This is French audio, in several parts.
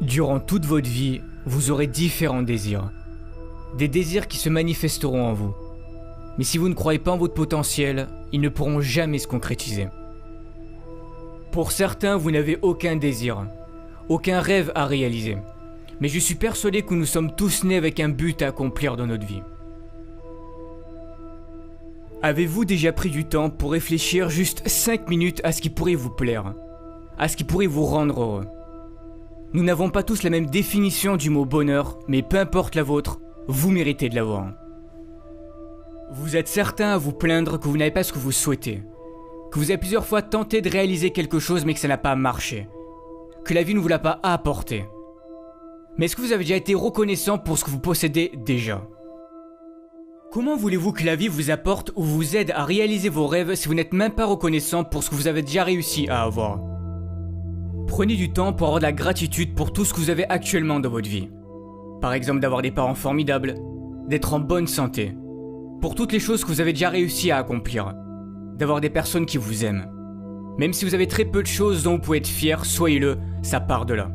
Durant toute votre vie, vous aurez différents désirs. Des désirs qui se manifesteront en vous. Mais si vous ne croyez pas en votre potentiel, ils ne pourront jamais se concrétiser. Pour certains, vous n'avez aucun désir, aucun rêve à réaliser. Mais je suis persuadé que nous sommes tous nés avec un but à accomplir dans notre vie. Avez-vous déjà pris du temps pour réfléchir juste 5 minutes à ce qui pourrait vous plaire, à ce qui pourrait vous rendre heureux? Nous n'avons pas tous la même définition du mot bonheur, mais peu importe la vôtre, vous méritez de l'avoir. Vous êtes certain à vous plaindre que vous n'avez pas ce que vous souhaitez, que vous avez plusieurs fois tenté de réaliser quelque chose mais que ça n'a pas marché, que la vie ne vous l'a pas apporté. Mais est-ce que vous avez déjà été reconnaissant pour ce que vous possédez déjà? Comment voulez-vous que la vie vous apporte ou vous aide à réaliser vos rêves si vous n'êtes même pas reconnaissant pour ce que vous avez déjà réussi à avoir? Prenez du temps pour avoir de la gratitude pour tout ce que vous avez actuellement dans votre vie. Par exemple d'avoir des parents formidables, d'être en bonne santé, pour toutes les choses que vous avez déjà réussi à accomplir, d'avoir des personnes qui vous aiment. Même si vous avez très peu de choses dont vous pouvez être fier, soyez-le, ça part de là.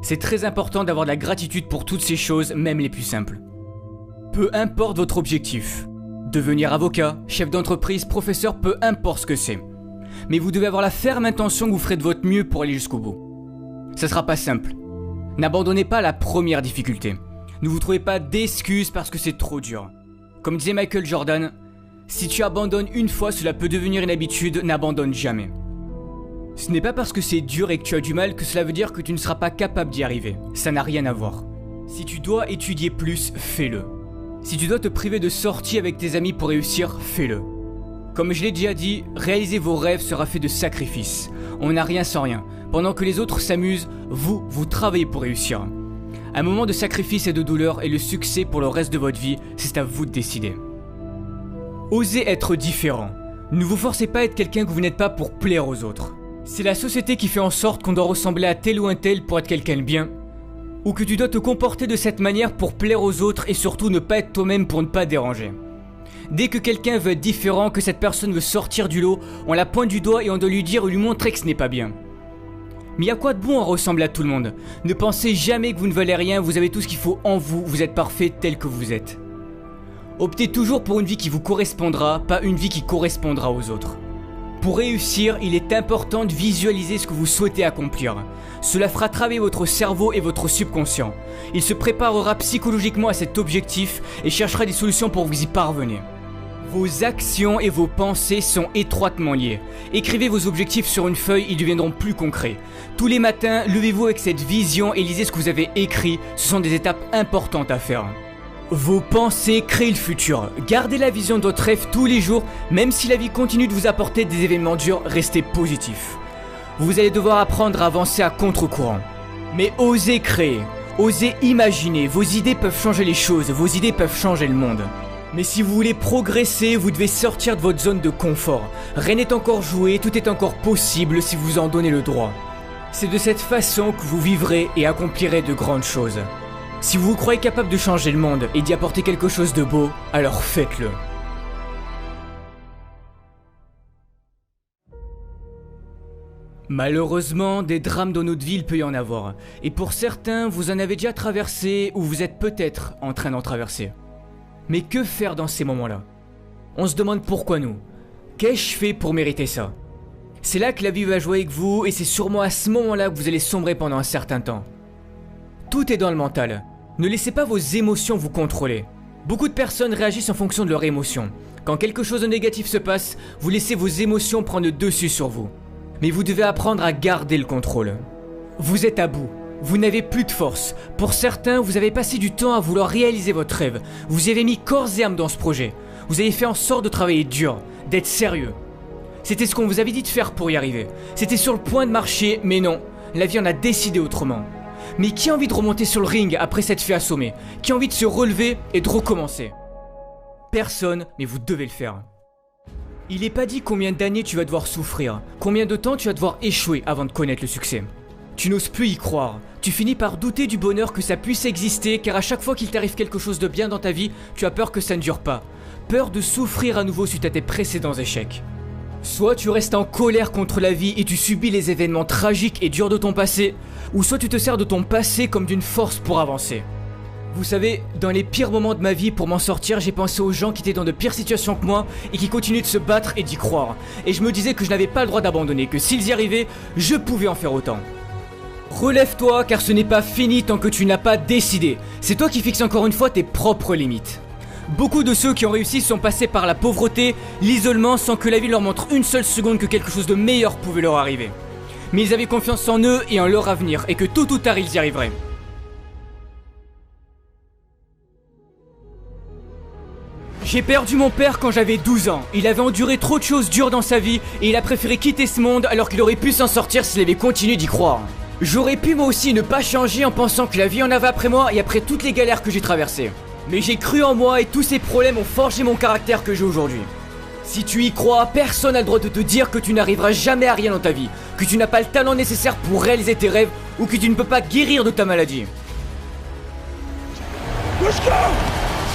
C'est très important d'avoir de la gratitude pour toutes ces choses, même les plus simples. Peu importe votre objectif, devenir avocat, chef d'entreprise, professeur, peu importe ce que c'est. Mais vous devez avoir la ferme intention que vous ferez de votre mieux pour aller jusqu'au bout. Ça sera pas simple. N'abandonnez pas la première difficulté. Ne vous trouvez pas d'excuses parce que c'est trop dur. Comme disait Michael Jordan, si tu abandonnes une fois, cela peut devenir une habitude, n'abandonne jamais. Ce n'est pas parce que c'est dur et que tu as du mal que cela veut dire que tu ne seras pas capable d'y arriver. Ça n'a rien à voir. Si tu dois étudier plus, fais-le. Si tu dois te priver de sorties avec tes amis pour réussir, fais-le. Comme je l'ai déjà dit, réaliser vos rêves sera fait de sacrifices. On n'a rien sans rien. Pendant que les autres s'amusent, vous travaillez pour réussir. Un moment de sacrifice et de douleur et le succès pour le reste de votre vie, c'est à vous de décider. Osez être différent. Ne vous forcez pas à être quelqu'un que vous n'êtes pas pour plaire aux autres. C'est la société qui fait en sorte qu'on doit ressembler à tel ou un tel pour être quelqu'un de bien, ou que tu dois te comporter de cette manière pour plaire aux autres et surtout ne pas être toi-même pour ne pas déranger. Dès que quelqu'un veut être différent, que cette personne veut sortir du lot, on la pointe du doigt et on doit lui dire ou lui montrer que ce n'est pas bien. Mais y a quoi de bon à ressembler à tout le monde? Ne pensez jamais que vous ne valez rien, vous avez tout ce qu'il faut en vous, vous êtes parfait tel que vous êtes. Optez toujours pour une vie qui vous correspondra, pas une vie qui correspondra aux autres. Pour réussir, il est important de visualiser ce que vous souhaitez accomplir. Cela fera travailler votre cerveau et votre subconscient. Il se préparera psychologiquement à cet objectif et cherchera des solutions pour vous y parvenir. Vos actions et vos pensées sont étroitement liées. Écrivez vos objectifs sur une feuille, ils deviendront plus concrets. Tous les matins, levez-vous avec cette vision et lisez ce que vous avez écrit. Ce sont des étapes importantes à faire. Vos pensées créent le futur. Gardez la vision de votre rêve tous les jours, même si la vie continue de vous apporter des événements durs, restez positif. Vous allez devoir apprendre à avancer à contre-courant. Mais osez créer, osez imaginer, vos idées peuvent changer les choses, vos idées peuvent changer le monde. Mais si vous voulez progresser, vous devez sortir de votre zone de confort. Rien n'est encore joué, tout est encore possible si vous en donnez le droit. C'est de cette façon que vous vivrez et accomplirez de grandes choses. Si vous vous croyez capable de changer le monde et d'y apporter quelque chose de beau, alors faites-le. Malheureusement, des drames dans notre vie, il peut y en avoir. Et pour certains, vous en avez déjà traversé ou vous êtes peut-être en train d'en traverser. Mais que faire dans ces moments-là? On se demande pourquoi nous. Qu'ai-je fait pour mériter ça? C'est là que la vie va jouer avec vous et c'est sûrement à ce moment-là que vous allez sombrer pendant un certain temps. Tout est dans le mental. Ne laissez pas vos émotions vous contrôler. Beaucoup de personnes réagissent en fonction de leurs émotions. Quand quelque chose de négatif se passe, vous laissez vos émotions prendre le dessus sur vous. Mais vous devez apprendre à garder le contrôle. Vous êtes à bout. Vous n'avez plus de force. Pour certains, vous avez passé du temps à vouloir réaliser votre rêve. Vous y avez mis corps et âme dans ce projet. Vous avez fait en sorte de travailler dur, d'être sérieux. C'était ce qu'on vous avait dit de faire pour y arriver. C'était sur le point de marcher, mais non. La vie en a décidé autrement. Mais qui a envie de remonter sur le ring après s'être fait assommer? Qui a envie de se relever et de recommencer? Personne, mais vous devez le faire. Il n'est pas dit combien d'années tu vas devoir souffrir, combien de temps tu vas devoir échouer avant de connaître le succès. Tu n'oses plus y croire, tu finis par douter du bonheur que ça puisse exister car à chaque fois qu'il t'arrive quelque chose de bien dans ta vie, tu as peur que ça ne dure pas. Peur de souffrir à nouveau suite à tes précédents échecs. Soit tu restes en colère contre la vie et tu subis les événements tragiques et durs de ton passé, ou soit tu te sers de ton passé comme d'une force pour avancer. Vous savez, dans les pires moments de ma vie, pour m'en sortir, j'ai pensé aux gens qui étaient dans de pires situations que moi et qui continuaient de se battre et d'y croire. Et je me disais que je n'avais pas le droit d'abandonner, que s'ils y arrivaient, je pouvais en faire autant. Relève-toi, car ce n'est pas fini tant que tu n'as pas décidé. C'est toi qui fixes encore une fois tes propres limites. Beaucoup de ceux qui ont réussi sont passés par la pauvreté, l'isolement, sans que la vie leur montre une seule seconde que quelque chose de meilleur pouvait leur arriver. Mais ils avaient confiance en eux et en leur avenir, et que tôt ou tard ils y arriveraient. J'ai perdu mon père quand j'avais 12 ans. Il avait enduré trop de choses dures dans sa vie, et il a préféré quitter ce monde alors qu'il aurait pu s'en sortir s'il avait continué d'y croire. J'aurais pu moi aussi ne pas changer en pensant que la vie en avait après moi et après toutes les galères que j'ai traversées. Mais j'ai cru en moi et tous ces problèmes ont forgé mon caractère que j'ai aujourd'hui. Si tu y crois, personne n'a le droit de te dire que tu n'arriveras jamais à rien dans ta vie, que tu n'as pas le talent nécessaire pour réaliser tes rêves ou que tu ne peux pas guérir de ta maladie.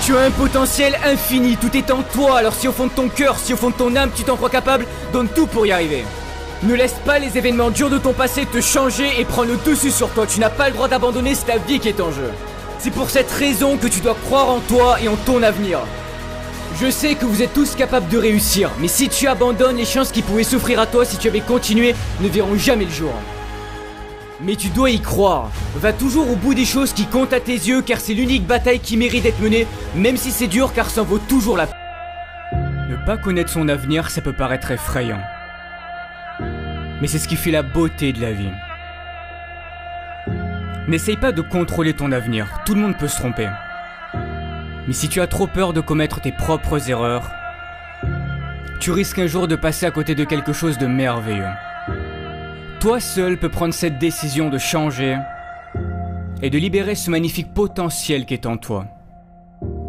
Tu as un potentiel infini, tout est en toi, alors si au fond de ton cœur, si au fond de ton âme tu t'en crois capable, donne tout pour y arriver. Ne laisse pas les événements durs de ton passé te changer et prendre le dessus sur toi, tu n'as pas le droit d'abandonner, c'est ta vie qui est en jeu. C'est pour cette raison que tu dois croire en toi et en ton avenir. Je sais que vous êtes tous capables de réussir, mais si tu abandonnes, les chances qui pouvaient s'offrir à toi si tu avais continué ne verront jamais le jour. Mais tu dois y croire. Va toujours au bout des choses qui comptent à tes yeux, car c'est l'unique bataille qui mérite d'être menée, même si c'est dur, car ça en vaut toujours la peine. Ne pas connaître son avenir, ça peut paraître effrayant. Mais c'est ce qui fait la beauté de la vie. N'essaye pas de contrôler ton avenir, tout le monde peut se tromper. Mais si tu as trop peur de commettre tes propres erreurs, tu risques un jour de passer à côté de quelque chose de merveilleux. Toi seul peux prendre cette décision de changer et de libérer ce magnifique potentiel qui est en toi.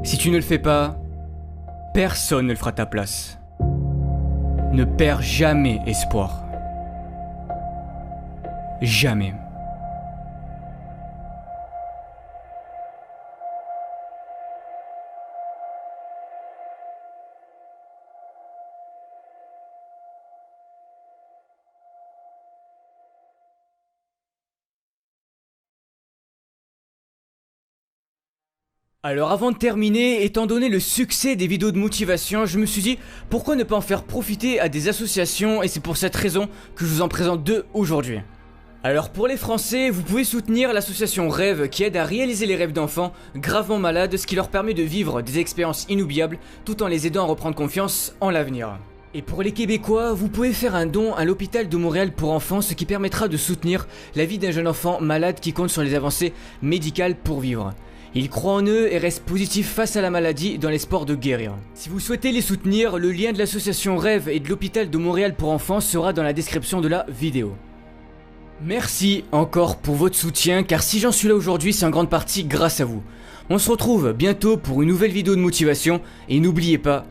Si tu ne le fais pas, personne ne le fera à ta place. Ne perds jamais espoir. Jamais. Alors avant de terminer, étant donné le succès des vidéos de motivation, je me suis dit pourquoi ne pas en faire profiter à des associations et c'est pour cette raison que je vous en présente deux aujourd'hui. Alors pour les Français, vous pouvez soutenir l'association Rêve qui aide à réaliser les rêves d'enfants gravement malades, ce qui leur permet de vivre des expériences inoubliables tout en les aidant à reprendre confiance en l'avenir. Et pour les Québécois, vous pouvez faire un don à l'hôpital de Montréal pour enfants, ce qui permettra de soutenir la vie d'un jeune enfant malade qui compte sur les avancées médicales pour vivre. Ils croient en eux et restent positifs face à la maladie dans l'espoir de guérir. Si vous souhaitez les soutenir, le lien de l'association Rêve et de l'hôpital de Montréal pour enfants sera dans la description de la vidéo. Merci encore pour votre soutien, car si j'en suis là aujourd'hui, c'est en grande partie grâce à vous. On se retrouve bientôt pour une nouvelle vidéo de motivation, et n'oubliez pas,